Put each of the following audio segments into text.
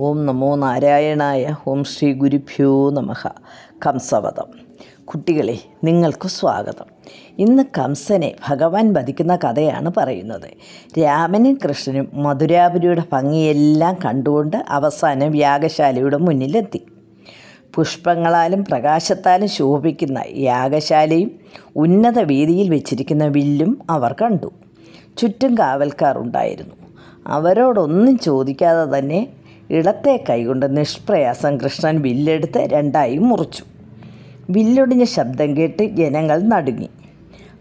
ഓം നമോ നാരായണായ. ഓം ശ്രീ ഗുരുഭ്യോ നമഃ. കംസവധം. കുട്ടികളെ, നിങ്ങൾക്ക് സ്വാഗതം. ഇന്ന് കംസനെ ഭഗവാൻ വധിക്കുന്ന കഥയാണ് പറയുന്നത്. രാമനും കൃഷ്ണനും മധുരാപുരിയുടെ ഭംഗിയെല്ലാം കണ്ടുകൊണ്ട് അവസാനം യാഗശാലയുടെ മുന്നിലെത്തി. പുഷ്പങ്ങളാലും പ്രകാശത്താലും ശോഭിക്കുന്ന യാഗശാലയും ഉന്നത വേദിയിൽ വെച്ചിരിക്കുന്ന വില്ലും അവർ കണ്ടു. ചുറ്റും കാവൽക്കാർ ഉണ്ടായിരുന്നു. അവരോടൊന്നും ചോദിക്കാതെ തന്നെ ഇടത്തെ കൈകൊണ്ട് നിഷ്പ്രയാസം കൃഷ്ണൻ വില്ലെടുത്ത് രണ്ടായി മുറിച്ചു. വില്ലൊടിഞ്ഞ ശബ്ദം കേട്ട് ജനങ്ങൾ നടുങ്ങി.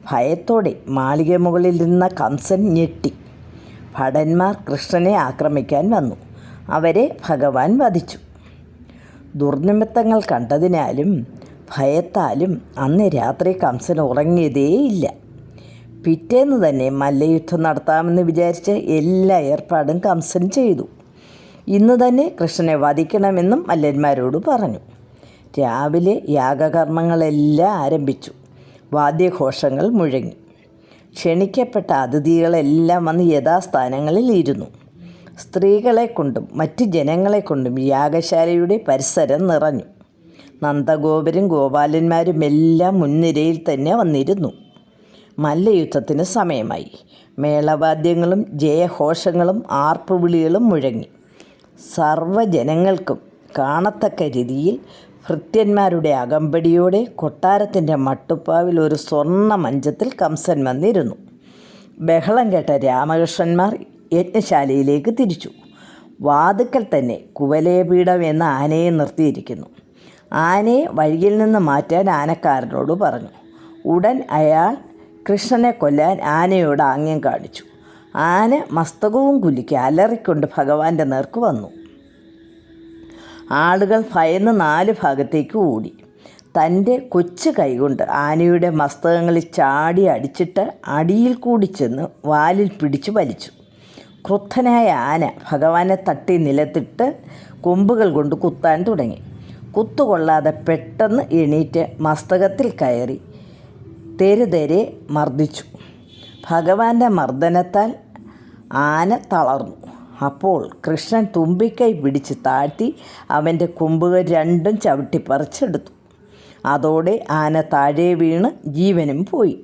ഭയത്തോടെ മാളിക മുകളിൽ നിന്ന കംസൻ ഞെട്ടി. ഭടന്മാർ കൃഷ്ണനെ ആക്രമിക്കാൻ വന്നു. അവരെ ഭഗവാൻ വധിച്ചു. ദുർനിമിത്തങ്ങൾ കണ്ടതിനാലും ഭയത്താലും അന്ന് രാത്രി കംസൻ ഉറങ്ങിയതേയില്ല. പിറ്റേന്ന് തന്നെ മല്ലയുദ്ധം നടത്താമെന്ന് വിചാരിച്ച് എല്ലാ ഏർപ്പാടും കംസൻ ചെയ്തു. ഇന്ന് തന്നെ കൃഷ്ണനെ വധിക്കണമെന്നും മല്ലന്മാരോട് പറഞ്ഞു. രാവിലെ യാഗകർമ്മങ്ങളെല്ലാം ആരംഭിച്ചു. വാദ്യഘോഷങ്ങൾ മുഴങ്ങി. ക്ഷണിക്കപ്പെട്ട അതിഥികളെല്ലാം വന്ന് യഥാസ്ഥാനങ്ങളിൽ ഇരുന്നു. സ്ത്രീകളെ കൊണ്ടും മറ്റ് ജനങ്ങളെ കൊണ്ടും യാഗശാലയുടെ പരിസരം നിറഞ്ഞു. നന്ദഗോപരും ഗോപാലന്മാരും എല്ലാം മുൻനിരയിൽ തന്നെ വന്നിരുന്നു. മല്ലയുദ്ധത്തിന് സമയമായി. മേളവാദ്യങ്ങളും ജയഘോഷങ്ങളും ആർപ്പുവിളികളും മുഴങ്ങി. സർവ്വജനങ്ങൾക്കും കാണത്തക്ക രീതിയിൽ ഭൃത്യന്മാരുടെ അകമ്പടിയോടെ കൊട്ടാരത്തിൻ്റെ മട്ടുപ്പാവിൽ ഒരു സ്വർണ്ണ മഞ്ചത്തിൽ കംസൻ വന്നിരുന്നു. ബഹളം കേട്ട രാമകൃഷ്ണന്മാർ യജ്ഞശാലയിലേക്ക് തിരിച്ചു. വാതുക്കൽ തന്നെ കുവലയപീഠം എന്ന ആനയെ നിർത്തിയിരിക്കുന്നു. ആനയെ വഴിയിൽ നിന്ന് മാറ്റാൻ ആനക്കാരനോട് പറഞ്ഞു. ഉടൻ അയാൾ കൃഷ്ണനെ കൊല്ലാൻ ആനയോട് ആംഗ്യം കാണിച്ചു. ആന മസ്തകവും കുലുക്കി അലറിക്കൊണ്ട് ഭഗവാന്റെ നേർക്ക് വന്നു. ആളുകൾ ഭയന്ന് 4 ഭാഗത്തേക്ക് ഓടി. തൻ്റെ കൊച്ചു കൈകൊണ്ട് ആനയുടെ മസ്തകങ്ങളിൽ ചാടി അടിച്ചിട്ട് അടിയിൽ കൂടി ചെന്ന് വാലിൽ പിടിച്ചു വലിച്ചു. ക്രുദ്ധനായ ആന ഭഗവാനെ തട്ടി നിലത്തിട്ട് കൊമ്പുകൾ കൊണ്ട് കുത്താൻ തുടങ്ങി. കുത്തുകൊള്ളാതെ പെട്ടെന്ന് എണീറ്റ് മസ്തകത്തിൽ കയറി തെരുതെരെ മർദ്ദിച്ചു. ഭഗവാന്റെ മർദ്ദനത്താൽ ആന തളർന്നു. അപ്പോൾ കൃഷ്ണൻ തുമ്പിക്കൈ പിടിച്ച് താഴ്ത്തി അവൻ്റെ കൊമ്പുകൾ രണ്ടും ചവിട്ടിപ്പറിച്ചെടുത്തു. അതോടെ ആന താഴെ വീണ് ജീവനും പോയി.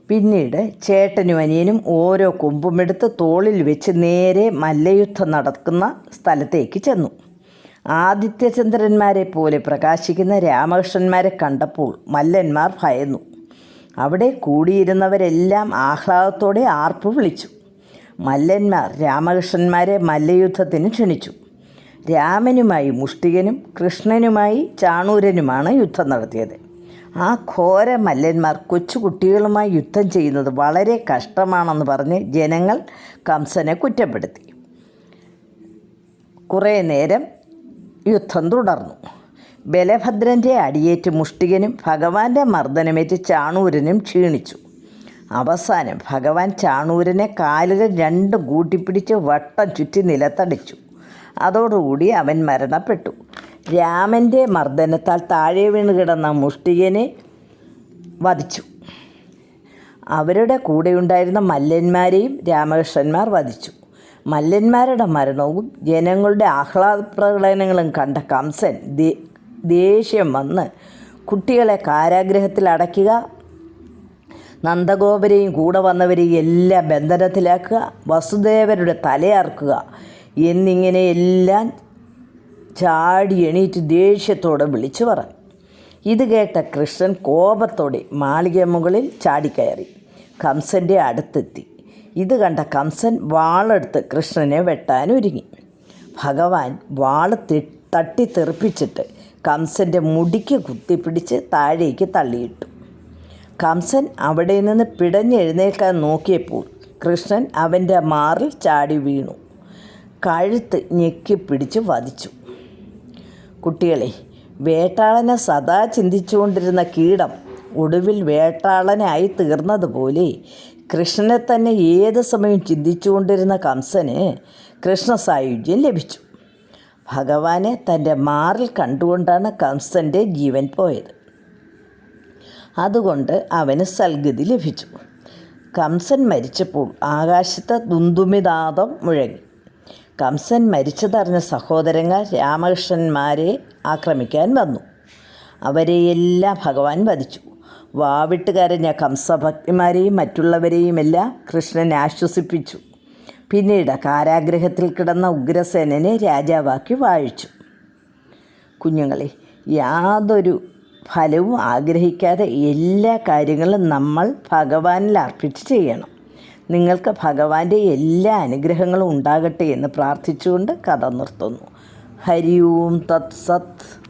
പിന്നീട് ചേട്ടനും അനിയനും ഓരോ കൊമ്പുമെടുത്ത് തോളിൽ വെച്ച് നേരെ മല്ലയുദ്ധം നടക്കുന്ന സ്ഥലത്തേക്ക് ചെന്നു. ആദിത്യചന്ദ്രന്മാരെ പോലെ പ്രകാശിക്കുന്ന രാമകൃഷ്ണന്മാരെ കണ്ടപ്പോൾ മല്ലന്മാർ ഭയന്നു. അവിടെ കൂടിയിരുന്നവരെല്ലാം ആഹ്ലാദത്തോടെ ആർപ്പു വിളിച്ചു. മല്ലന്മാർ രാമകൃഷ്ണന്മാരെ മല്ലയുദ്ധത്തിന് ക്ഷണിച്ചു. രാമനുമായി മുഷ്ടികനും കൃഷ്ണനുമായി ചാണൂരനുമാണ് യുദ്ധം നടത്തിയത്. ആ ഘോര മല്ലന്മാർ കൊച്ചുകുട്ടികളുമായി യുദ്ധം ചെയ്യുന്നത് വളരെ കഷ്ടമാണെന്ന് പറഞ്ഞ് ജനങ്ങൾ കംസനെ കുറ്റപ്പെടുത്തി. കുറേ നേരം യുദ്ധം തുടർന്നു. ബലഭദ്രൻ്റെ അടിയേറ്റ് മുഷ്ടികനും ഭഗവാന്റെ മർദ്ദനമേറ്റ് ചാണൂരനും ക്ഷീണിച്ചു. അവസാനം ഭഗവാൻ ചാണൂരനെ കാലുകൾ രണ്ടും കൂട്ടിപ്പിടിച്ച് വട്ടം ചുറ്റി നിലത്തടിച്ചു. അതോടുകൂടി അവൻ മരണപ്പെട്ടു. രാമൻ്റെ മർദ്ദനത്താൽ താഴെ വീണ് കിടന്ന മുഷ്ടികനെ വധിച്ചു. അവരുടെ കൂടെയുണ്ടായിരുന്ന മല്ലന്മാരെയും രാമകൃഷ്ണന്മാർ വധിച്ചു. മല്ലന്മാരുടെ മരണവും ജനങ്ങളുടെ ആഹ്ലാദ പ്രകടനങ്ങളും കണ്ട കംസൻ ദേഷ്യം വന്ന് കുട്ടികളെ കാരാഗ്രഹത്തിൽ അടയ്ക്കുക, നന്ദഗോപരെയും കൂടെ വന്നവരെയും എല്ലാം ബന്ധനത്തിലാക്കുക, വസുദേവരുടെ തലയറുക്കുക എന്നിങ്ങനെ എല്ലാം ചാടി എണീറ്റ് ദേഷ്യത്തോടെ വിളിച്ചു പറഞ്ഞു. ഇത് കേട്ട കൃഷ്ണൻ കോപത്തോടെ മാളിക മുകളിൽ ചാടിക്കയറി കംസൻ്റെ അടുത്തെത്തി. ഇത് കണ്ട കംസൻ വാളെടുത്ത് കൃഷ്ണനെ വെട്ടാനൊരുങ്ങി. ഭഗവാൻ വാള് തട്ടിത്തെറിപ്പിച്ചിട്ട് കംസൻ്റെ മുടിക്ക് കുത്തിപ്പിടിച്ച് താഴേക്ക് തള്ളിയിട്ടു. കംസൻ അവിടെ നിന്ന് പിടഞ്ഞെഴുന്നേൽക്കാൻ നോക്കിയപ്പോൾ കൃഷ്ണൻ അവൻ്റെ മാറിൽ ചാടി വീണു. കഴുത്ത് ഞെക്കിപ്പിടിച്ച് വധിച്ചു. കുട്ടികളെ, വേട്ടാളനെ സദാ ചിന്തിച്ചുകൊണ്ടിരുന്ന കീടം ഒടുവിൽ വേട്ടാളനായി തീർന്നതുപോലെ കൃഷ്ണനെ തന്നെ ഏത് സമയം ചിന്തിച്ചുകൊണ്ടിരുന്ന കംസന് കൃഷ്ണസായുജ്യം ലഭിച്ചു. ഭഗവാനെ തൻ്റെ മാറിൽ കണ്ടുകൊണ്ടാണ് കംസൻ്റെ ജീവൻ പോയത്. അതുകൊണ്ട് അവന് സൽഗതി ലഭിച്ചു. കംസൻ മരിച്ചപ്പോൾ ആകാശത്ത് ദുന്ദുമിനാദം മുഴങ്ങി. കംസൻ മരിച്ചതറിഞ്ഞ സഹോദരങ്ങൾ രാമകൃഷ്ണന്മാരെ ആക്രമിക്കാൻ വന്നു. അവരെയെല്ലാം ഭഗവാൻ വധിച്ചു. വാവിട്ട് കരഞ്ഞ കംസഭക്തിമാരെയും മറ്റുള്ളവരെയുമെല്ലാം കൃഷ്ണൻ ആശ്വസിപ്പിച്ചു. പിന്നീട് കാരാഗ്രഹത്തിൽ കിടന്ന ഉഗ്രസേനനെ രാജാവാക്കി വാഴിച്ചു. കുഞ്ഞുങ്ങളെ, യാതൊരു ഫലവും ആഗ്രഹിക്കാതെ എല്ലാ കാര്യങ്ങളും നമ്മൾ ഭഗവാനിൽ അർപ്പിച്ച് ചെയ്യണം. നിങ്ങൾക്ക് ഭഗവാന്റെ എല്ലാ അനുഗ്രഹങ്ങളും ഉണ്ടാകട്ടെ എന്ന് പ്രാർത്ഥിച്ചുകൊണ്ട് കഥ നിർത്തുന്നു. ഹരി ഓം തത് സത്.